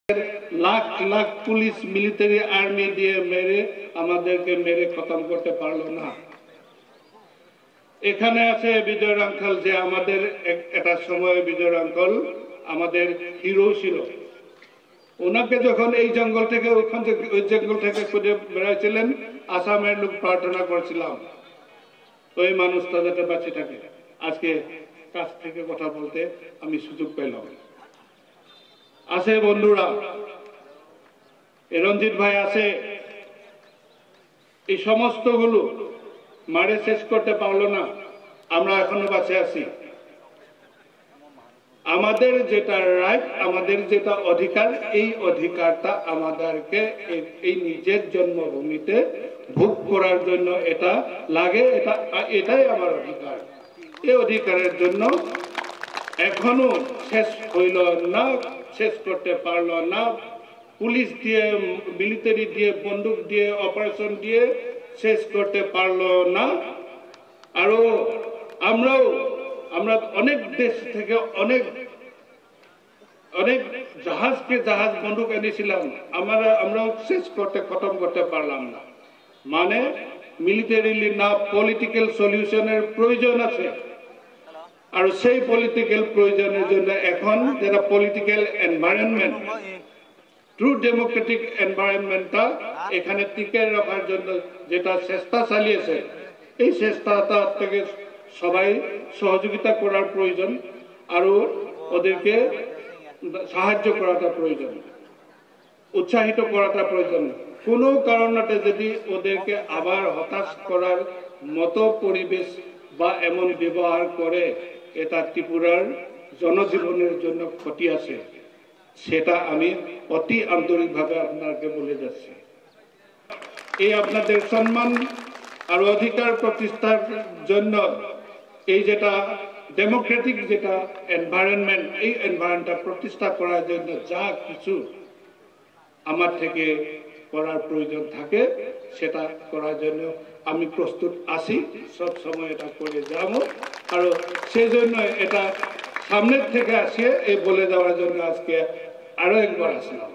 Lakh lakh police military army দিয়ে মেরে আমাদেরকে মেরে খতম করতে পারলো না। এখানে আছে বিজয় রাঙ্কাল, যে আমাদের একটা সময় বিজয় রাঙ্কাল আমাদের হিরো ছিল। ওনাকে যখন এই জঙ্গল থেকে ওই জঙ্গল থেকে খুঁজে বেড়াইছিলেন, আসামের লোক প্রার্থনা করেছিলাম ওই মানুষটা যাতে বাঁচে থাকে। আজকে কাছ থেকে কথা বলতে আমি সুযোগ পেলাম। আছে বন্ধুরা, রঞ্জিত ভাই আছে, এই সমস্ত গুলো মারে শেষ করতে পারলো না, আমরা এখনো বাঁচে আছি। আমাদের যেটা রাইট, আমাদের যেটা অধিকার, এই অধিকারটা আমাদেরকে এই নিজের জন্মভূমিতে ভোগ করার জন্য এটা লাগে, এটাই আমার অধিকার। এই অধিকারের জন্য এখনো শেষ হইল না, শেষ করতে পারলো না। পুলিশ দিয়ে, মিলিটারি দিয়ে, বন্দুক দিয়ে, অপারেশন দিয়ে শেষ করতে পারলো না। আরো আমরা অনেক দেশ থেকে অনেক জাহাজকে জাহাজ বন্দুক এনেছিলাম, আমরাও শেষ করতে খতম করতে পারলাম না। মানে মিলিটারিলি না, পলিটিক্যাল সলিউশনের প্রয়োজন আছে। আর সেই পলিটিক্যাল প্রয়োজনের জন্য এখন যেটা পলিটিক্যাল এনভায়রনমেন্ট, ট্রু ডেমোক্রেটিক এনভায়রনমেন্টটা এখানে টিকে রাখার জন্য যেটা চেষ্টা চালিয়েছে, এই চেষ্টাটা থেকে সবাই সহযোগিতা করার প্রয়োজন, আর ওদেরকে সাহায্য করাটা প্রয়োজন, উৎসাহিত করাটা প্রয়োজন। কোনো কারণে যদি ওদেরকে আবার হতাশ করার মতো পরিবেশ বা এমন ব্যবহার করে, এটা ত্রিপুরার জনজীবনের জন্য ক্ষতি আছে, সেটা আমি অতি আন্তরিকভাবে আপনাকে বলে যাচ্ছি। এই আপনাদের সম্মান আর অধিকার প্রতিষ্ঠার জন্য এই যেটা ডেমোক্রেটিক যেটা এনভায়রনমেন্ট, এই এনভায়রনমেন্টটা প্রতিষ্ঠা করার জন্য যা কিছু আমার থেকে করার প্রয়োজন থাকে, সেটা করার জন্য আমি প্রস্তুত আছি, সব সময় এটা করে যাব। আর সেই জন্য এটা সামনের থেকে আসিয়ে এই বলে দেওয়ার জন্য আজকে আরো একবার আসলাম।